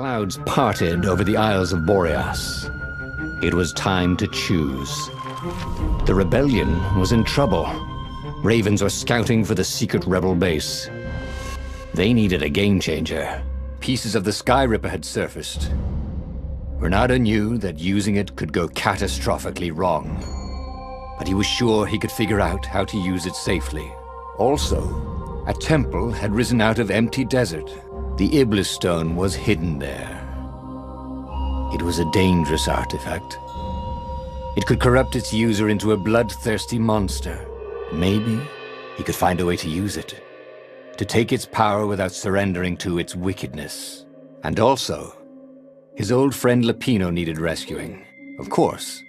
clouds parted over the Isles of Boreas. It was time to choose. The rebellion was in trouble. Ravens were scouting for the secret rebel base. They needed a game changer. Pieces of the Sky Ripper had surfaced. Renato knew that using it could go catastrophically wrong, but he was sure he could figure out how to use it safely. Also, a temple had risen out of empty desert. The Iblis stone was hidden there. It was a dangerous artifact. It could corrupt its user into a bloodthirsty monster. Maybe he could find a way to use it, to take its power without surrendering to its wickedness. And also, his old friend Lapino needed rescuing. Of course,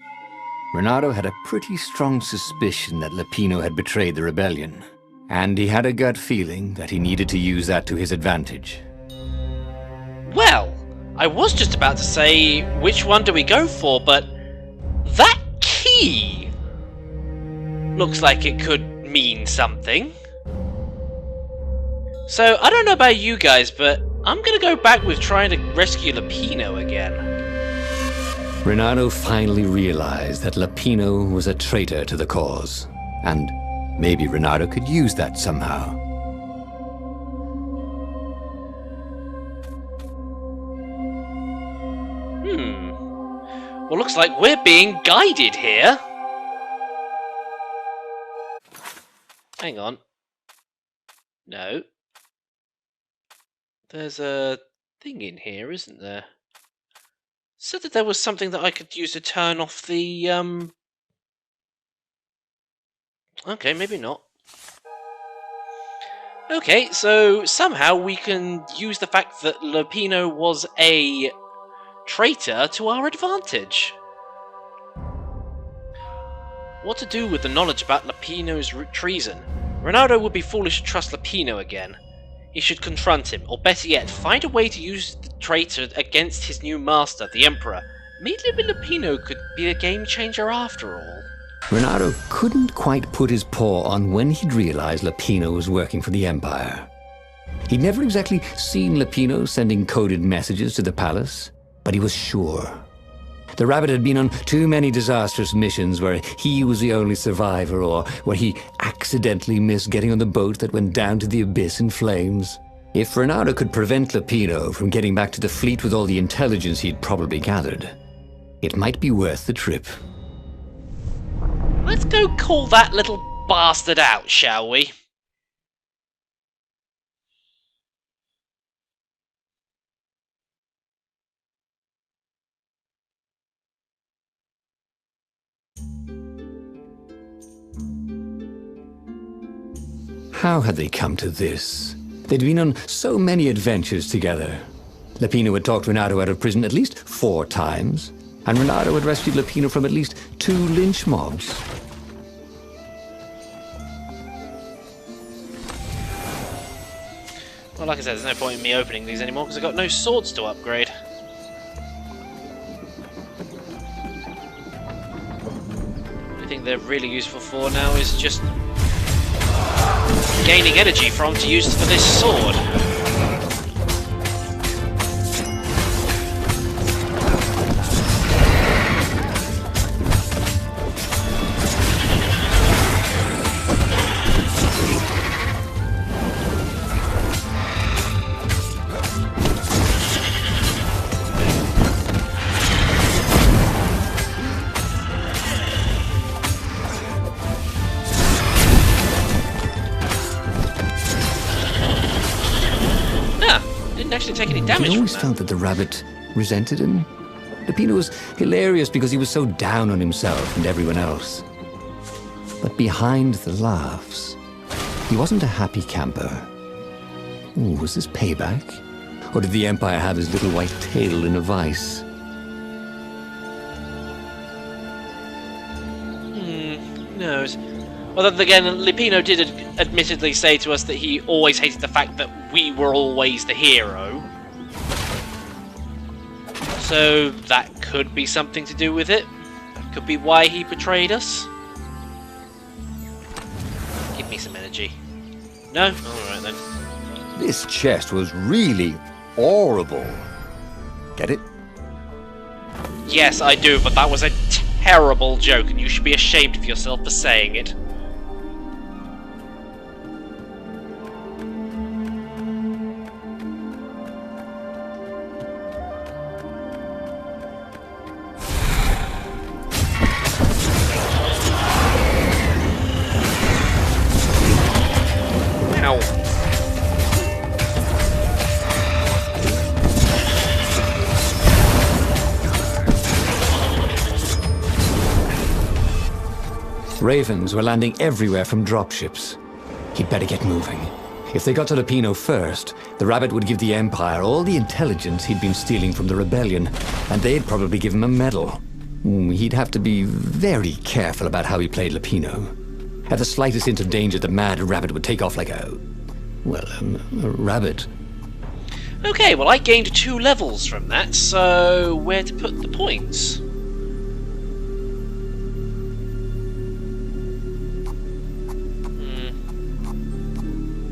Renato had a pretty strong suspicion that Lapino had betrayed the rebellion, and he had a gut feeling that he needed to use that to his advantage. Well, I was just about to say, which one do we go for, but that key looks like it could mean something. So, I don't know about you guys, but I'm gonna go back with trying to rescue Lapino again. Renato finally realized that Lapino was a traitor to the cause, and maybe Renato could use that somehow. Well, looks like we're being guided here. Hang on. No. There's a thing in here, isn't there? Said that there was something that I could use to turn off the, Okay, maybe not. Okay, so somehow we can use the fact that Lapino was a traitor to our advantage. What to do with the knowledge about Lapino's treason? Ronaldo would be foolish to trust Lapino again. He should confront him, or better yet, find a way to use the traitor against his new master, the Emperor. Maybe Lapino could be a game changer after all. Renato couldn't quite put his paw on when he'd realized Lapino was working for the Empire. He'd never exactly seen Lapino sending coded messages to the palace, but he was sure. The rabbit had been on too many disastrous missions where he was the only survivor, or where he accidentally missed getting on the boat that went down to the abyss in flames. If Renato could prevent Lapino from getting back to the fleet with all the intelligence he'd probably gathered, it might be worth the trip. Let's go call that little bastard out, shall we? How had they come to this? They'd been on so many adventures together. Lapino had talked Renato out of prison at least 4 times, and Renato had rescued Lapino from at least 2 lynch mobs. Well, like I said, there's no point in me opening these anymore because I've got no swords to upgrade. The only thing they're really useful for now is just gaining energy from to use for this sword. Actually take any damage. He always from felt that the rabbit resented him. Lapino was hilarious because he was so down on himself and everyone else. But behind the laughs, he wasn't a happy camper. Ooh, was this payback? Or did the Empire have his little white tail in a vice? Who knows? Although again, Lapino did admittedly say to us that he always hated the fact that we were always the hero. So that could be something to do with it. That could be why he betrayed us. Give me some energy. No? Alright then. This chest was really horrible. Get it? Yes, I do, but that was a terrible joke, and you should be ashamed of yourself for saying it. Ravens were landing everywhere from dropships. He'd better get moving. If they got to Lapino first, the rabbit would give the Empire all the intelligence he'd been stealing from the rebellion, and they'd probably give him a medal. He'd have to be very careful about how he played Lapino. At the slightest hint of danger, the mad rabbit would take off like a rabbit. Okay, well I gained 2 levels from that, so where to put the points?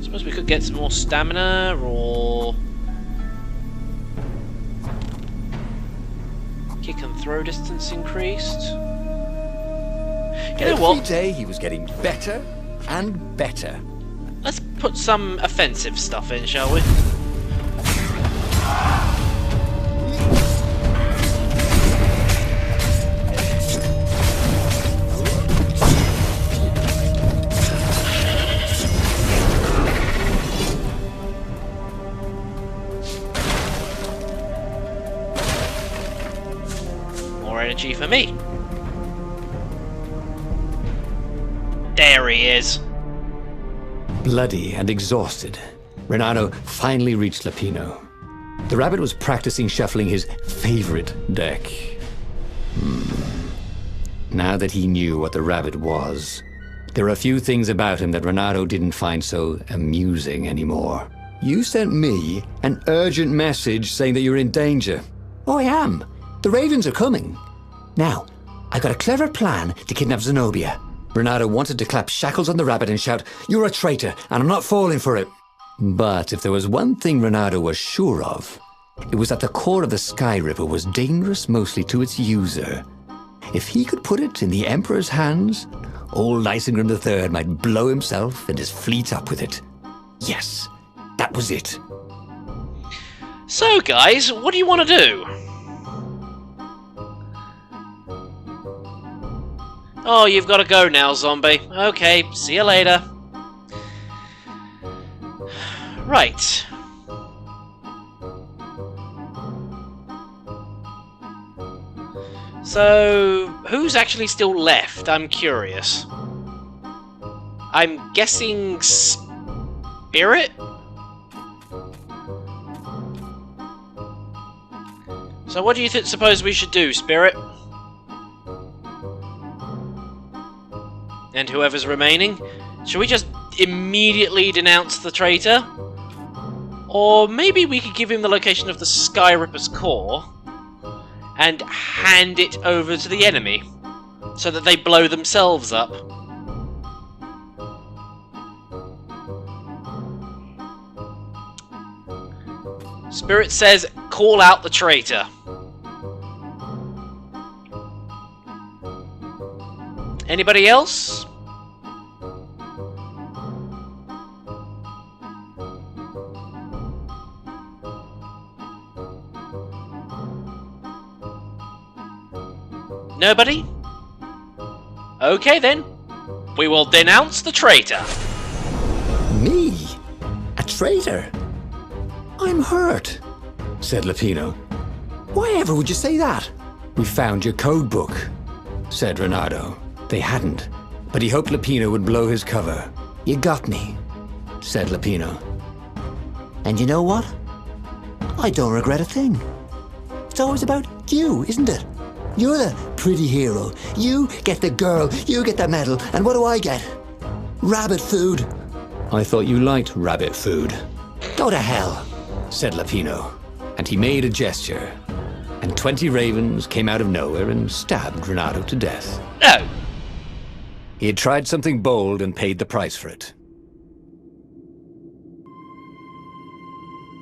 Suppose we could get some more stamina, or kick and throw distance increased. You know what? Every day he was getting better and better. Let's put some offensive stuff in, shall we? Energy for me. There he is. Bloody and exhausted, Renato finally reached Lapino. The rabbit was practicing shuffling his favorite deck. Now that he knew what the rabbit was, there were a few things about him that Renato didn't find so amusing anymore. You sent me an urgent message saying that you're in danger. Oh, I am. The ravens are coming. Now, I got a clever plan to kidnap Zenobia. Renato wanted to clap shackles on the rabbit and shout, "You're a traitor, and I'm not falling for it." But if there was one thing Renato was sure of, it was that the core of the Sky Ripper was dangerous mostly to its user. If he could put it in the Emperor's hands, old Isengrim III might blow himself and his fleet up with it. Yes, that was it. So guys, what do you want to do? Oh, you've got to go now, zombie. Okay, see you later. Right. So, who's actually still left? I'm curious. I'm guessing Spirit? So what do you suppose we should do, Spirit? And whoever's remaining? Should we just immediately denounce the traitor? Or maybe we could give him the location of the Sky Ripper's core and hand it over to the enemy so that they blow themselves up. Spirit says, call out the traitor. Anybody else? Nobody? Okay then. We will denounce the traitor. Me? A traitor? I'm hurt, said Lapino. Why ever would you say that? We found your code book, said Renato. They hadn't, but he hoped Lapino would blow his cover. You got me, said Lapino. And you know what? I don't regret a thing. It's always about you, isn't it? You're the pretty hero. You get the girl, you get the medal, and what do I get? Rabbit food. I thought you liked rabbit food. Go to hell, said Lapino, and he made a gesture, and 20 ravens came out of nowhere and stabbed Renato to death. No! He had tried something bold and paid the price for it.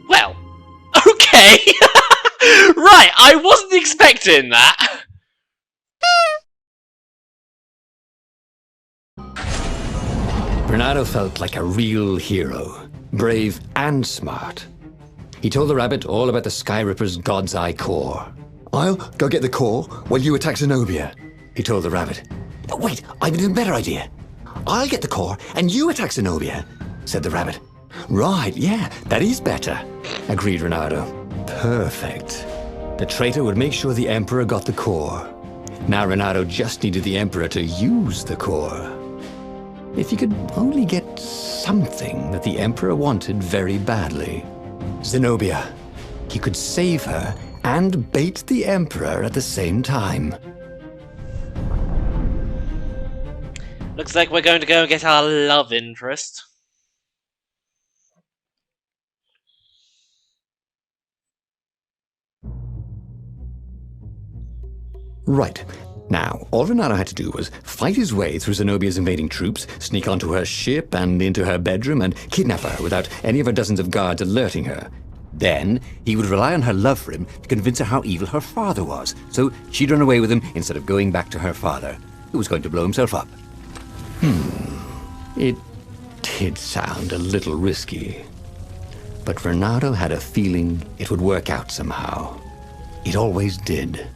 Well, okay. Right, I wasn't expecting that. Bernardo felt like a real hero, brave and smart. He told the rabbit all about the Sky Ripper's God's Eye core. "I'll go get the core while you attack Zenobia," he told the rabbit. "Wait, I've an even better idea. I'll get the core and you attack Zenobia," said the rabbit. "Right, yeah, that is better," agreed Reynardo. Perfect. The traitor would make sure the Emperor got the core. Now Reynardo just needed the Emperor to use the core. If he could only get something that the Emperor wanted very badly. Zenobia. He could save her and bait the Emperor at the same time. Looks like we're going to go and get our love interest. Right. Now, all Reynardo had to do was fight his way through Zenobia's invading troops, sneak onto her ship and into her bedroom, and kidnap her without any of her dozens of guards alerting her. Then, he would rely on her love for him to convince her how evil her father was, so she'd run away with him instead of going back to her father, who was going to blow himself up. It did sound a little risky. But Reynardo had a feeling it would work out somehow. It always did.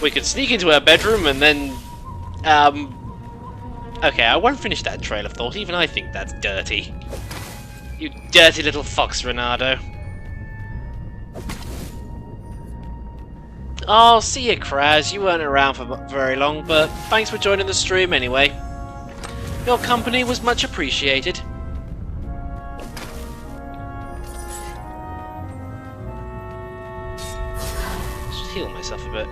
We could sneak into her bedroom and then... Okay, I won't finish that trail of thought. Even I think that's dirty. You dirty little fox, Reynardo. Oh, see ya, Kraz. You weren't around for very long, but thanks for joining the stream anyway. Your company was much appreciated. Just heal myself a bit.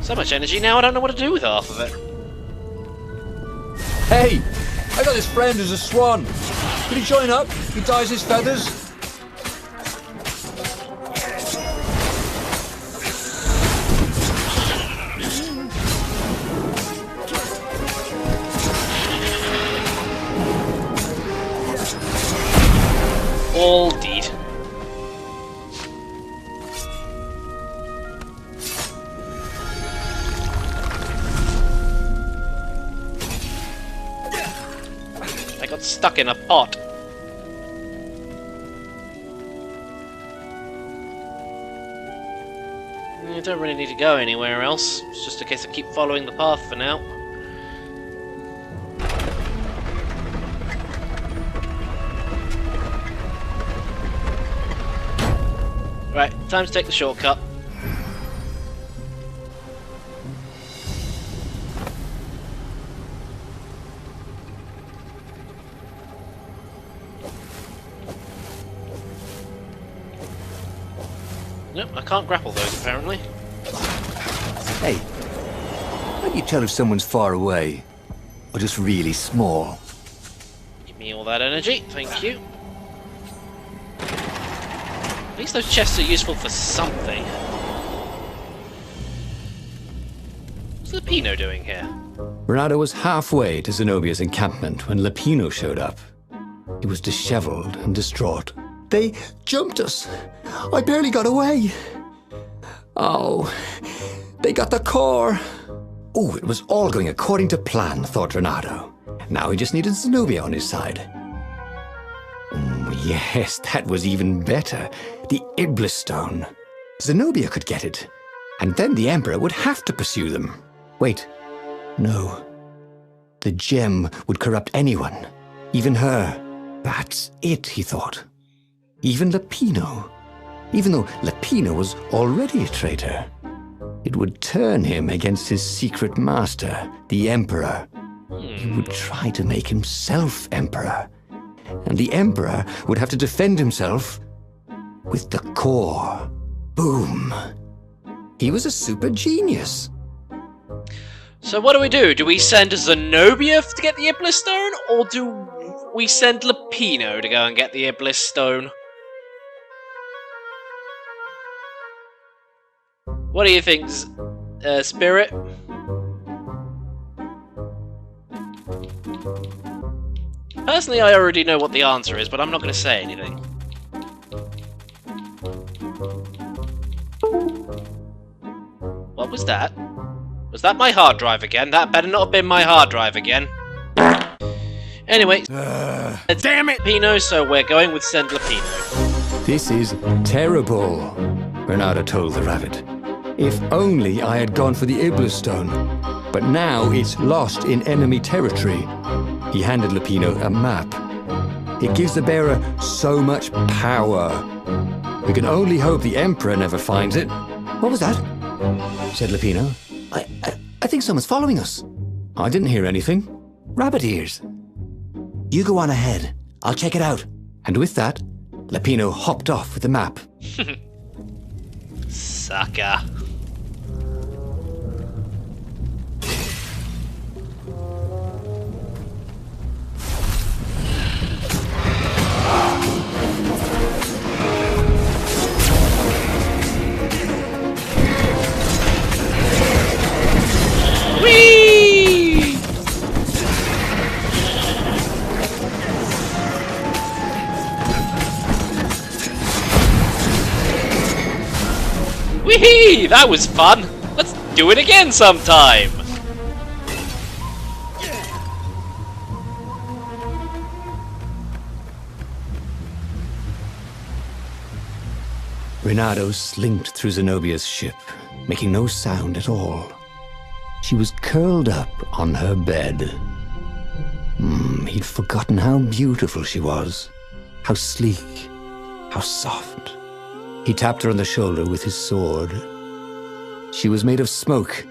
So much energy now, I don't know what to do with half of it. Hey! I got this friend who's a swan. Could he join up? He dyes his feathers. All deed. I got stuck in a pot. I don't really need to go anywhere else. It's just a case of keep following the path for now. Right, time to take the shortcut. Nope, I can't grapple those apparently. Hey, how do you tell if someone's far away or just really small? Give me all that energy, thank you. At least those chests are useful for something. What's Lupino doing here? Reynardo was halfway to Zenobia's encampment when Lupino showed up. He was disheveled and distraught. "They jumped us. I barely got away. Oh, they got the core." Oh, it was all going according to plan, thought Reynardo. Now he just needed Zenobia on his side. Yes, that was even better. The Iblis Stone. Zenobia could get it. And then the Emperor would have to pursue them. Wait, no. The gem would corrupt anyone, even her. That's it, he thought. Even Lupino. Even though Lupino was already a traitor. It would turn him against his secret master, the Emperor. He would try to make himself Emperor. And the Emperor would have to defend himself with the core. Boom. He was a super genius. So what do? Do we send Zenobia to get the Iblis Stone, or do we send Lupino to go and get the Iblis Stone? What do you think, Spirit? Personally, I already know what the answer is, but I'm not going to say anything. What was that? Was that my hard drive again? That better not have been my hard drive again. Anyway, damn it, Pino, so we're going with send Lapino. This is terrible, Bernardo told the rabbit. If only I had gone for the Iblis stone. But now it's lost in enemy territory. He handed Lapino a map. It gives the bearer so much power. We can only hope the Emperor never finds it. What was that? Said Lapino. I think someone's following us. I didn't hear anything. Rabbit ears. You go on ahead. I'll check it out. And with that, Lapino hopped off with the map. Sucker. Whee! Whee! That was fun! Let's do it again sometime! Renato slinked through Zenobia's ship, making no sound at all. She was curled up on her bed. He'd forgotten how beautiful she was, how sleek, how soft. He tapped her on the shoulder with his sword. She was made of smoke,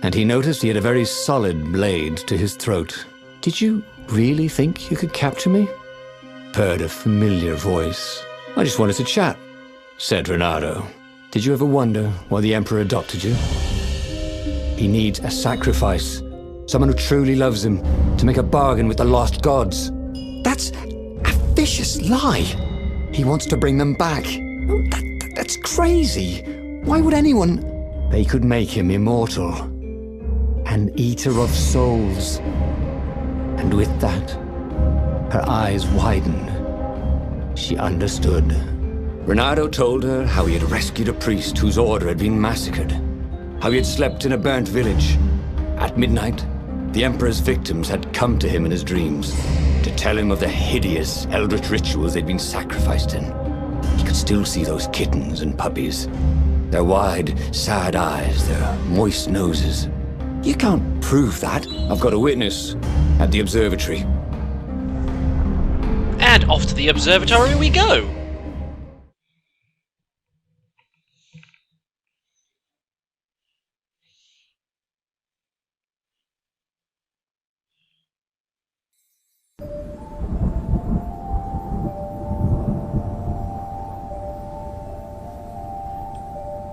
and he noticed he had a very solid blade to his throat. Did you really think you could capture me? Purred a familiar voice. I just wanted to chat, said Renato. Did you ever wonder why the Emperor adopted you? He needs a sacrifice, someone who truly loves him, to make a bargain with the lost gods. That's a vicious lie. He wants to bring them back. That's crazy. Why would anyone? They could make him immortal. An eater of souls. And with that, her eyes widened. She understood. Renato told her how he had rescued a priest whose order had been massacred. How he had slept in a burnt village. At midnight, the Emperor's victims had come to him in his dreams to tell him of the hideous eldritch rituals they'd been sacrificed in. He could still see those kittens and puppies. Their wide, sad eyes, their moist noses. You can't prove that. I've got a witness at the observatory. And off to the observatory we go!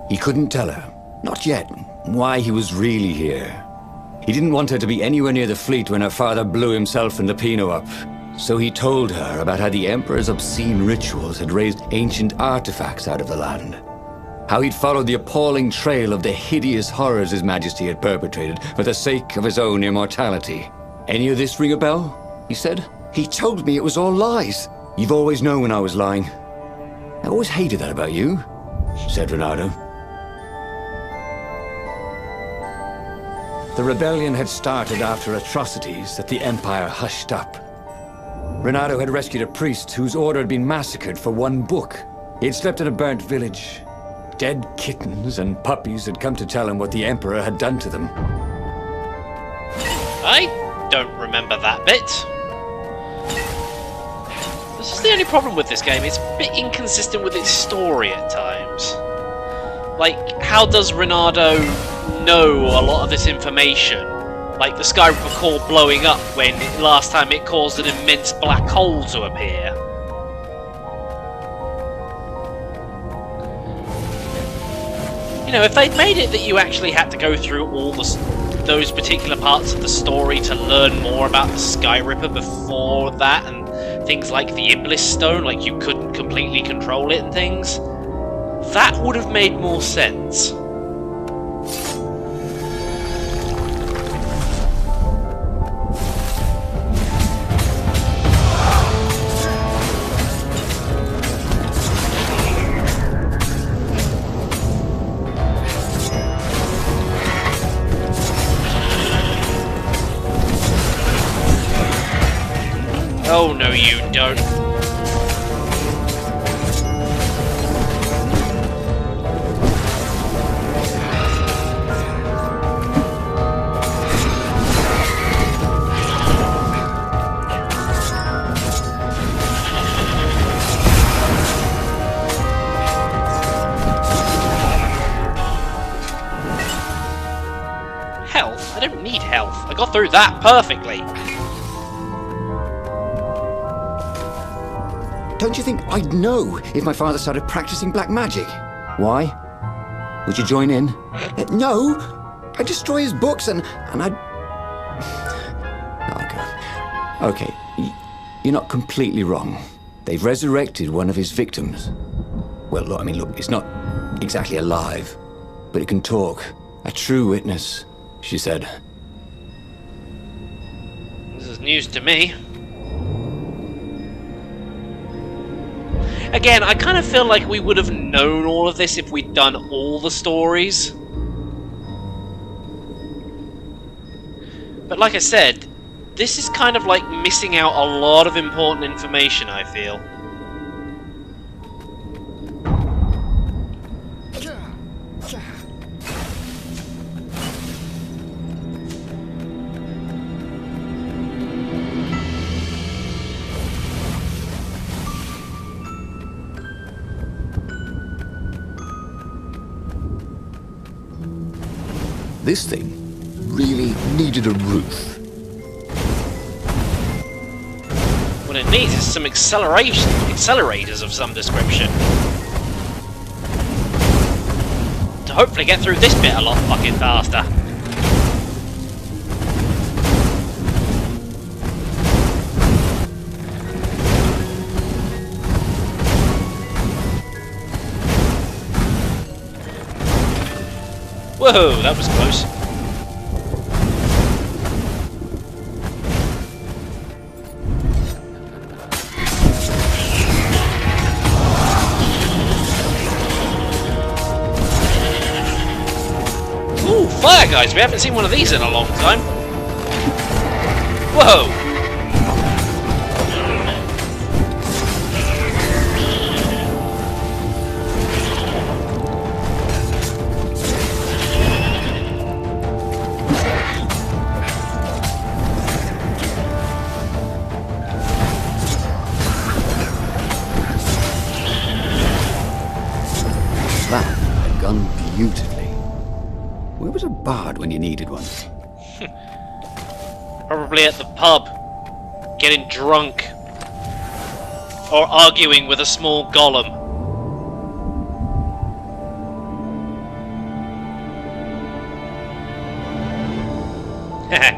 He couldn't tell her, not yet, why he was really here. He didn't want her to be anywhere near the fleet when her father blew himself and Lapino up. So he told her about how the Emperor's obscene rituals had raised ancient artifacts out of the land. How he'd followed the appalling trail of the hideous horrors His Majesty had perpetrated for the sake of his own immortality. Any of this ring a bell? He said. He told me it was all lies. You've always known when I was lying. I always hated that about you, said Renato. The rebellion had started after atrocities that the Empire hushed up. Renato had rescued a priest whose order had been massacred for one book. He had slept in a burnt village. Dead kittens and puppies had come to tell him what the Emperor had done to them. I don't remember that bit. This is the only problem with this game. It's a bit inconsistent with its story at times. Like, how does Renato know a lot of this information? Like the Skyripper core blowing up when last time it caused an immense black hole to appear. You know, if they'd made it that you actually had to go through all those particular parts of the story to learn more about the Skyripper before that, and things like the Iblis Stone, like you couldn't completely control it and things, that would have made more sense. no, you don't. Health? I don't need health. I got through that perfectly. Don't you think I'd know if my father started practicing black magic? Why? Would you join in? No! I'd destroy his books and I'd... Okay, you're not completely wrong. They've resurrected one of his victims. Well, look, look, it's not exactly alive, but it can talk. A true witness, she said. This is news to me. Again, I kind of feel like we would have known all of this if we'd done all the stories. But like I said, this is kind of like missing out a lot of important information, I feel. This thing really needed a roof. What it needs is some accelerators of some description. To hopefully get through this bit a lot fucking faster. Whoa, that was close. Ooh, fire guys! We haven't seen one of these in a long time. Whoa! That had gone beautifully. Where was a bard when you needed one? Probably at the pub, getting drunk, or arguing with a small golem.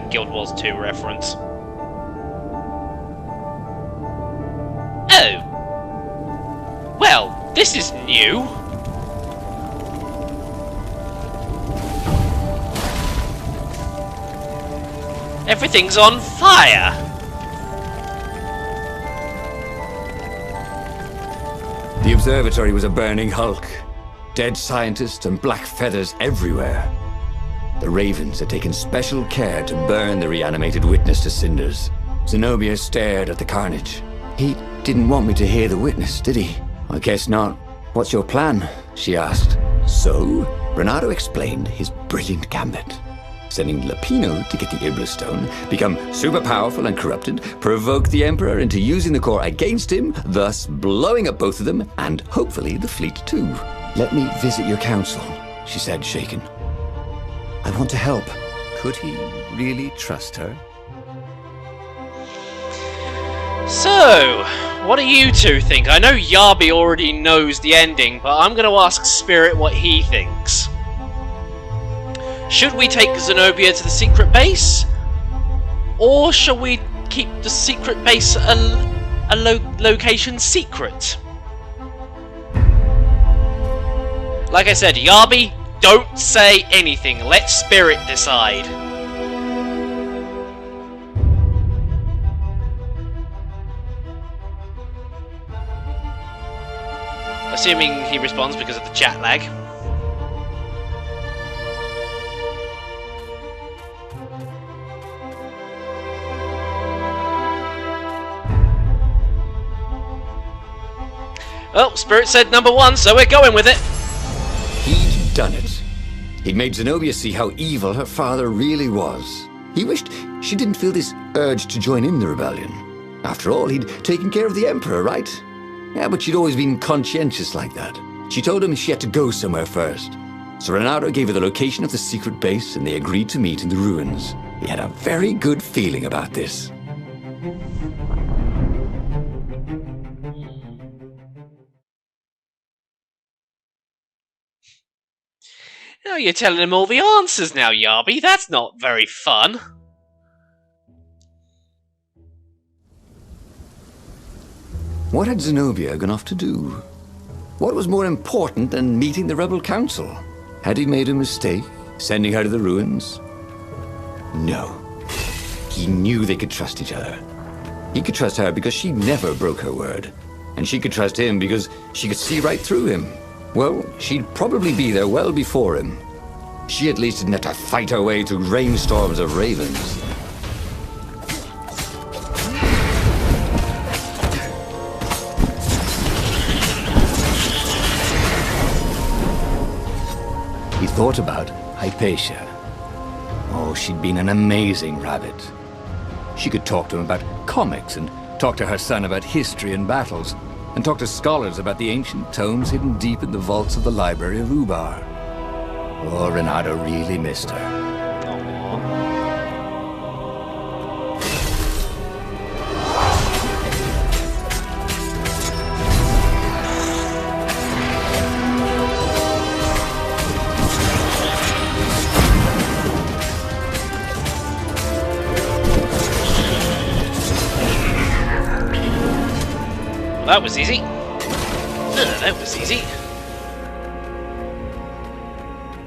Guild Wars 2 reference. Oh! Well, this is new! Everything's on fire! The observatory was a burning hulk. Dead scientists and black feathers everywhere. The Ravens had taken special care to burn the reanimated witness to cinders. Zenobia stared at the carnage. He didn't want me to hear the witness, did he? I guess not. What's your plan? She asked. So, Renato explained his brilliant gambit. Sending Lapino to get the Iblis Stone, become super powerful and corrupted, provoke the Emperor into using the core against him, thus blowing up both of them, and hopefully the fleet too. Let me visit your council, she said, shaken. I want to help. Could he really trust her? So, what do you two think? I know Yabi already knows the ending, but I'm going to ask Spirit what he thinks. Should we take Zenobia to the secret base? Or shall we keep the secret base a location secret? Like I said, Yabi, don't say anything. Let Spirit decide. Assuming he responds because of the chat lag. Well, Spirit said number 1, so we're going with it. He'd done it. He'd made Zenobia see how evil her father really was. He wished she didn't feel this urge to join in the rebellion. After all, he'd taken care of the Emperor, right? Yeah, but she'd always been conscientious like that. She told him she had to go somewhere first. So Renato gave her the location of the secret base, and they agreed to meet in the ruins. He had a very good feeling about this. Now you're telling him all the answers now, Yarby. That's not very fun. What had Zenobia gone off to do? What was more important than meeting the rebel council? Had he made a mistake, sending her to the ruins? No. He knew they could trust each other. He could trust her because she never broke her word. And she could trust him because she could see right through him. Well, she'd probably be there well before him. She at least didn't have to fight her way through rainstorms of ravens. He thought about Hypatia. Oh, she'd been an amazing rabbit. She could talk to him about comics, and talk to her son about history and battles, and talk to scholars about the ancient tomes hidden deep in the vaults of the Library of Ubar. Oh, Renato really missed her. That was easy. That was easy.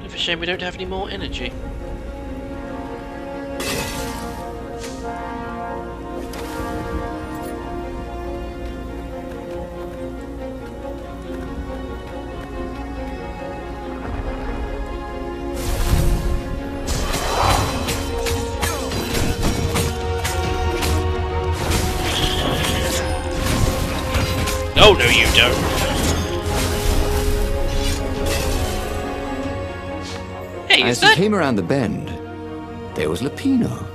It's a shame we don't have any more energy. Oh, no, you don't. Hey, As he came around the bend, there was Lupino,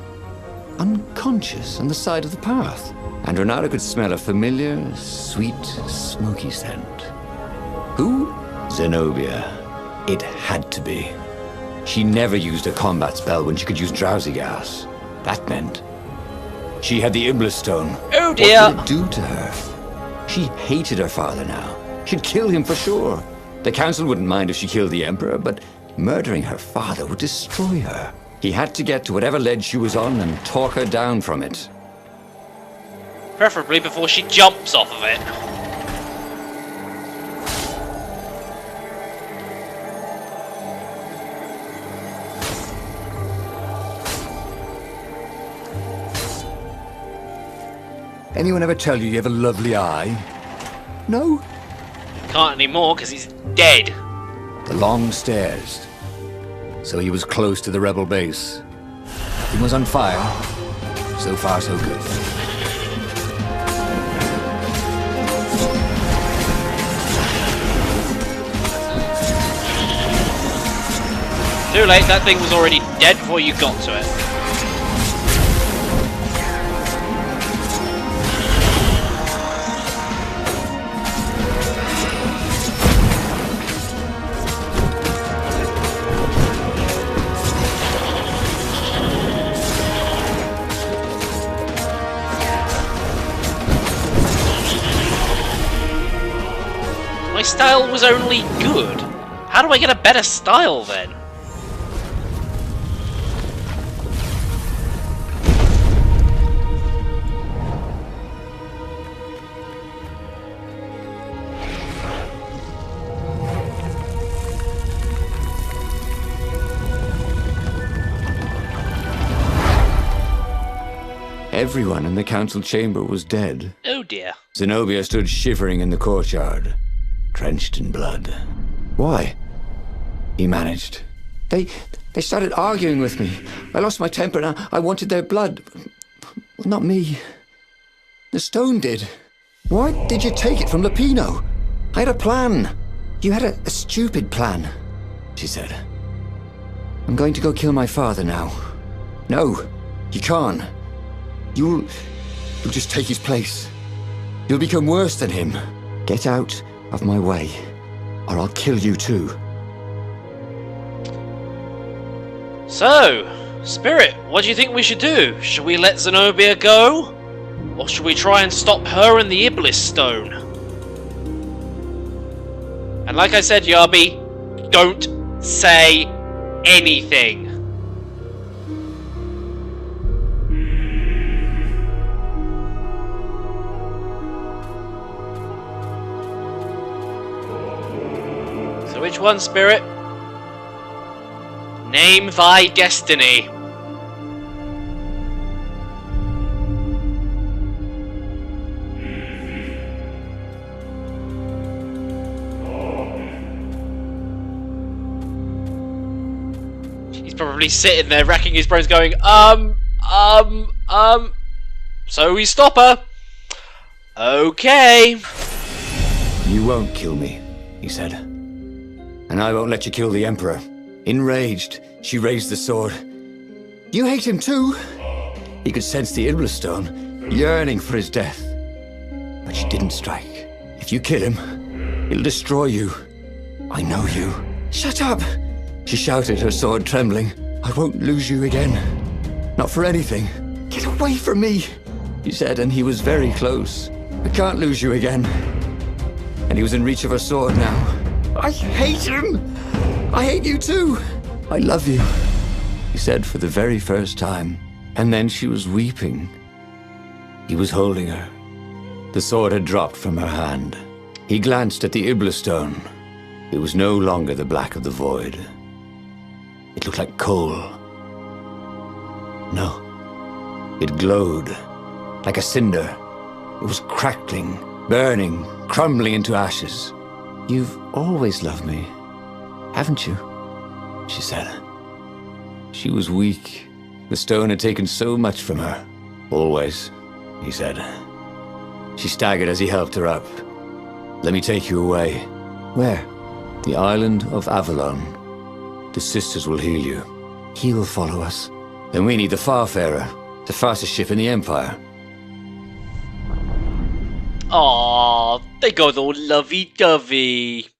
unconscious on the side of the path. And Renato could smell a familiar, sweet, smoky scent. Who? Zenobia. It had to be. She never used a combat spell when she could use drowsy gas. That meant she had the Iblis Stone. Oh dear! What would it do to her? She hated her father now. She'd kill him for sure. The council wouldn't mind if she killed the Emperor, but murdering her father would destroy her. He had to get to whatever ledge she was on and talk her down from it. Preferably before she jumps off of it. Anyone ever tell you have a lovely eye? No? Can't anymore because he's dead. The long stairs. So he was close to the rebel base. He was on fire. So far, so good. Too late, that thing was already dead before you got to it. My style was only good. How do I get a better style then? Everyone in the council chamber was dead. Oh dear. Zenobia stood shivering in the courtyard, drenched in blood. Why? He managed. They started arguing with me. I lost my temper and I wanted their blood. Well, not me. The stone did. Why did you take it from Lupino? I had a plan. You had a stupid plan, she said. I'm going to go kill my father now. No, you can't. You'll just take his place. You'll become worse than him. Get out of my way, or I'll kill you too. So, Spirit, what do you think we should do? Should we let Zenobia go? Or should we try and stop her and the Iblis Stone? And like I said, Yabi, don't say anything. So which one, Spirit? Name thy destiny. He's probably sitting there racking his brains going, So we stop her. Okay. You won't kill me, he said. And I won't let you kill the Emperor. Enraged, she raised the sword. You hate him too? He could sense the Iblis Stone, yearning for his death. But she didn't strike. If you kill him, he'll destroy you. I know you. Shut up! She shouted, her sword trembling. I won't lose you again. Not for anything. Get away from me, he said, and he was very close. I can't lose you again. And he was in reach of her sword now. I hate him! I hate you too! I love you, he said for the very first time. And then she was weeping. He was holding her. The sword had dropped from her hand. He glanced at the Iblis Stone. It was no longer the black of the void. It looked like coal. No. It glowed, like a cinder. It was crackling, burning, crumbling into ashes. You've always loved me, haven't you? She said. She was weak. The stone had taken so much from her. Always, he said. She staggered as he helped her up. Let me take you away. Where? The island of Avalon. The sisters will heal you. He will follow us. Then we need the Farfarer, the fastest ship in the Empire. Aww, they got all lovey-dovey.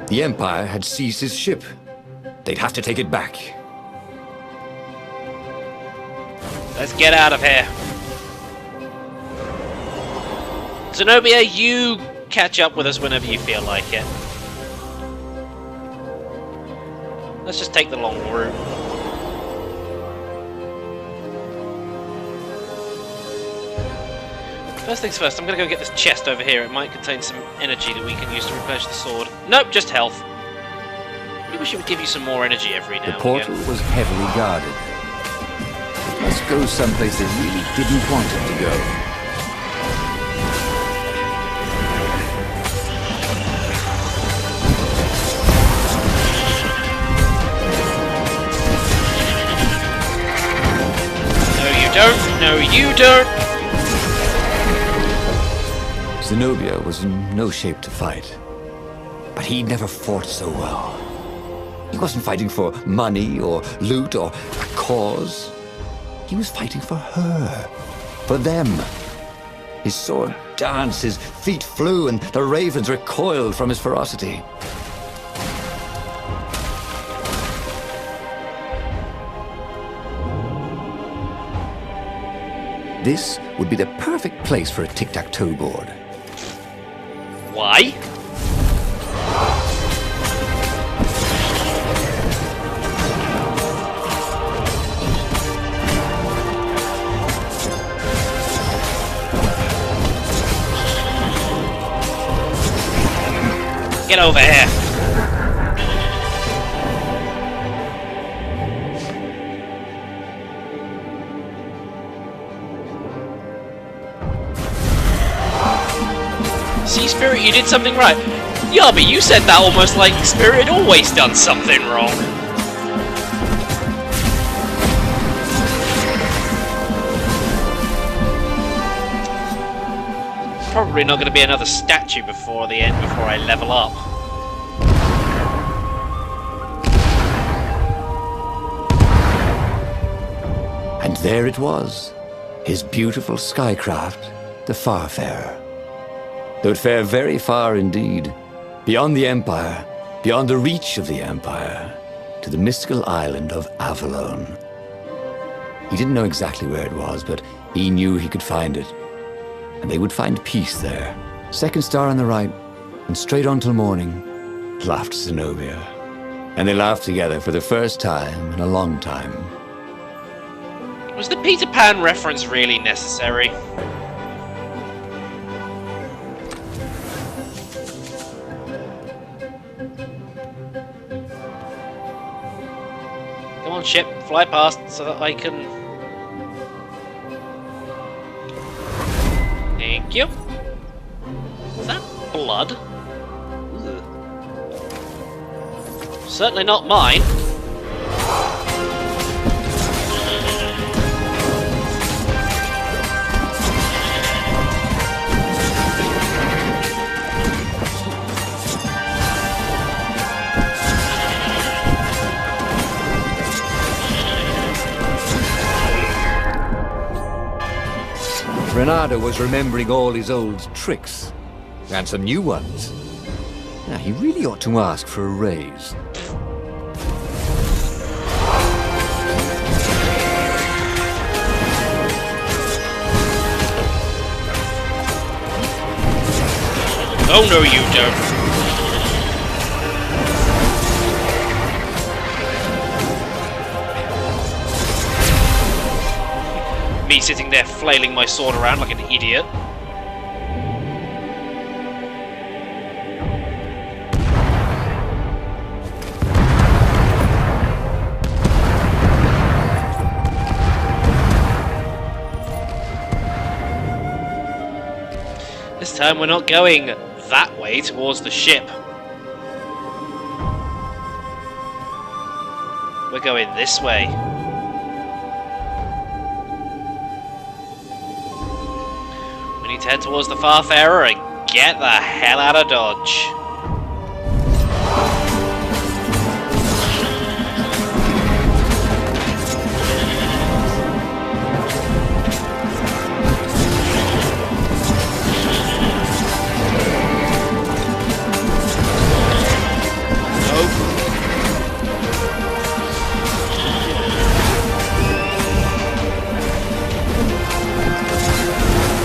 The Empire had seized his ship. They'd have to take it back. Let's get out of here. Zenobia, you catch up with us whenever you feel like it. Let's just take the long route. First things first, I'm gonna go get this chest over here. It might contain some energy that we can use to replenish the sword. Nope, just health. I wish it would give you some more energy every now and again. The portal was heavily guarded. It must go someplace it really didn't want it to go. No, you don't! Zenobia was in no shape to fight. But he never fought so well. He wasn't fighting for money or loot or a cause. He was fighting for her. For them. His sword danced, his feet flew, and the ravens recoiled from his ferocity. This would be the perfect place for a tic-tac-toe board. Why? Get over here. you did something right. Yeah, but you said that almost like Spirit had always done something wrong. Probably not going to be another statue before the end, before I level up. And there it was, his beautiful skycraft, the Farfarer. Though it fare very far indeed, beyond the Empire, beyond the reach of the Empire, to the mystical island of Avalon. He didn't know exactly where it was, but he knew he could find it. And they would find peace there. Second star on the right, and straight on till morning, laughed Zenobia. And they laughed together for the first time in a long time. Was the Peter Pan reference really necessary? Come on, ship, fly past so that I can... Thank you. Is that blood? Ugh. Certainly not mine. Renato was remembering all his old tricks, and some new ones. Now, he really ought to ask for a raise. Oh no, you don't. Me sitting there flailing my sword around like an idiot. This time we're not going that way towards the ship. We're going this way. We need to head towards the Farfarer and get the hell out of Dodge.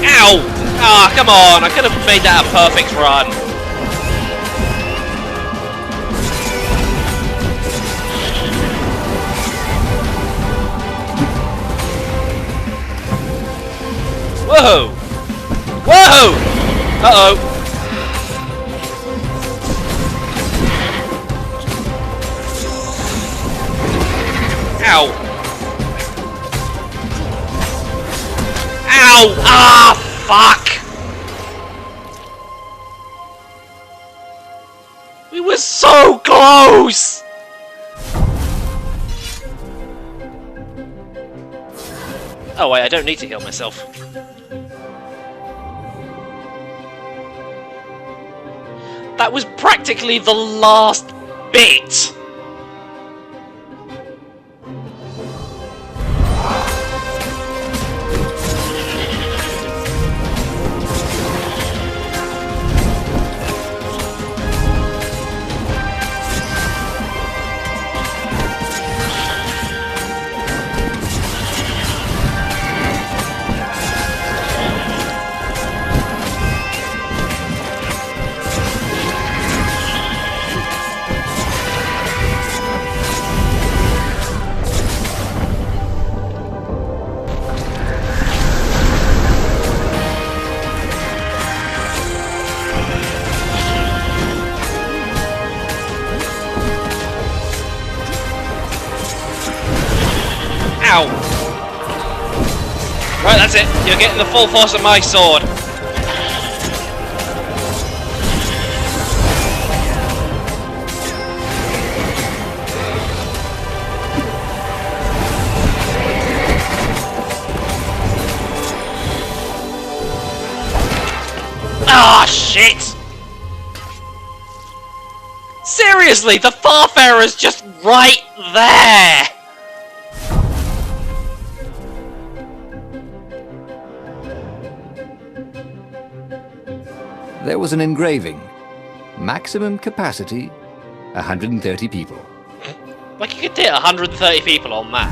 Ow! Ah, come on! I could have made that a perfect run. Whoa! Whoa! Uh-oh. Ow! Ow! Ah, fuck! We were so close! Oh wait, I don't need to heal myself. That was practically the last bit! Ow! Right, that's it. You're getting the full force of my sword. Seriously, the Farfarer's just right there! There was an engraving. Maximum capacity, 130 people. Like, you could fit 130 people on that.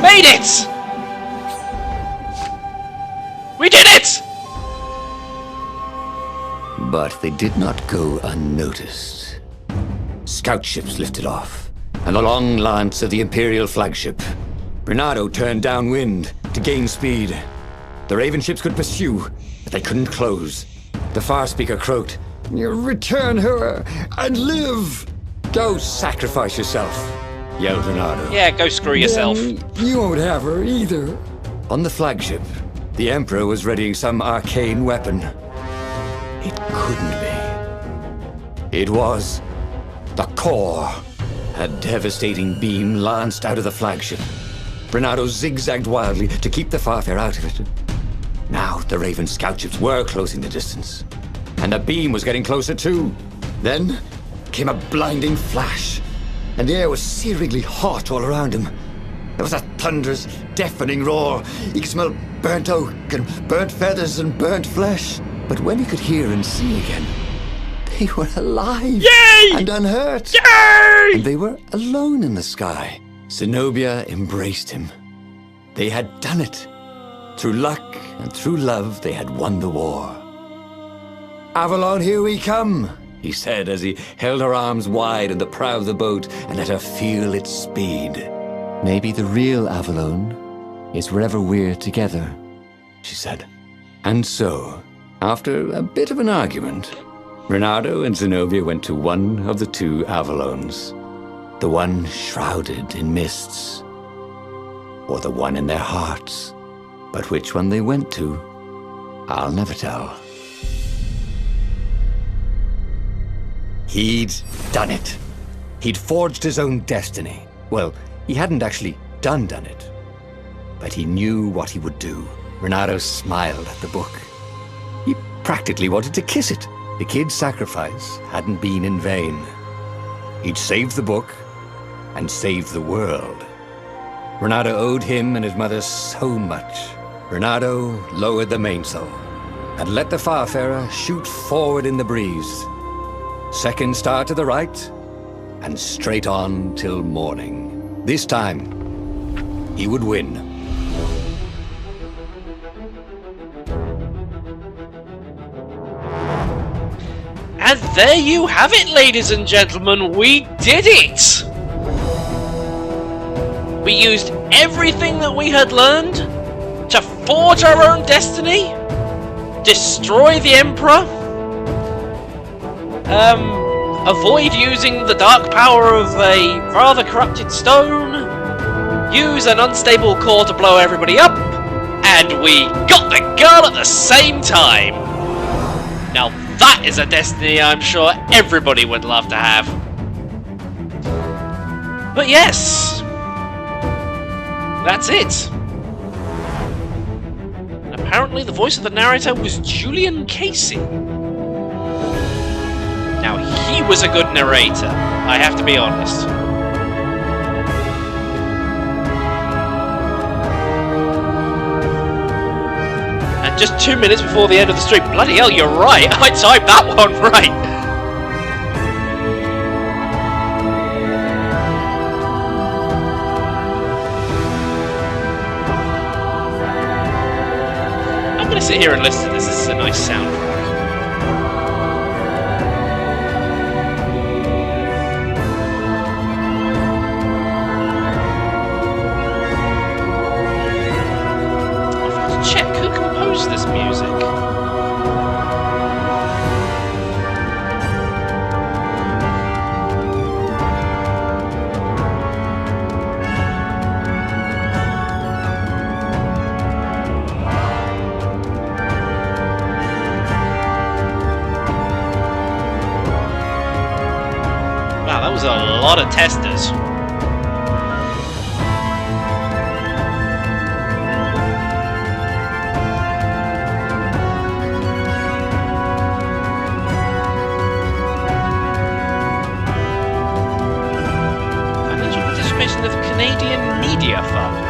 Made it! We did it! But they did not go unnoticed. Scout ships lifted off, and the long lance of the Imperial flagship. Bernardo turned downwind to gain speed. The Raven ships could pursue, but they couldn't close. The Far Speaker croaked, "Return her and live!" "Go sacrifice yourself," yelled Bernardo. Yeah, go screw yourself. "Then you won't have her either." On the flagship, the Emperor was readying some arcane weapon. It couldn't be. It was the core. A devastating beam lanced out of the flagship. Bernardo zigzagged wildly to keep the Farfair out of it. Now the Raven scout ships were closing the distance, and the beam was getting closer too. Then came a blinding flash, and the air was searingly hot all around him. There was a thunderous, deafening roar. He could smell burnt oak and burnt feathers and burnt flesh. But when he could hear and see again, they were alive. Yay! And unhurt. Yay! And they were alone in the sky. Zenobia embraced him. They had done it. Through luck and through love, they had won the war. "Avalon, here we come," he said as he held her arms wide in the prow of the boat and let her feel its speed. "Maybe the real Avalon is wherever we're together," she said. And so, after a bit of an argument, Bernardo and Zenobia went to one of the two Avalons. The one shrouded in mists, or the one in their hearts. But which one they went to, I'll never tell. He'd done it. He'd forged his own destiny. Well, he hadn't actually done it, but he knew what he would do. Bernardo smiled at the book. He practically wanted to kiss it. The kid's sacrifice hadn't been in vain. He'd saved the book and saved the world. Bernardo owed him and his mother so much. Bernardo lowered the mainsail and let the Farfarer shoot forward in the breeze. Second star to the right, and straight on till morning. This time, he would win. And there you have it, ladies and gentlemen, we did it! We used everything that we had learned to forge our own destiny, destroy the Emperor, avoid using the dark power of a rather corrupted stone, use an unstable core to blow everybody up, and we got the girl at the same time! Now that is a destiny I'm sure everybody would love to have. But yes, that's it. Apparently the voice of the narrator was Julian Casey. Now, he was a good narrator, I have to be honest. And just 2 minutes before the end of the stream, bloody hell, you're right, I typed that one right! I'm gonna sit here and listen to this, this is a nice soundtrack. Check who composed this music. Wow, that was a lot of testers. Of Canadian Media Fund.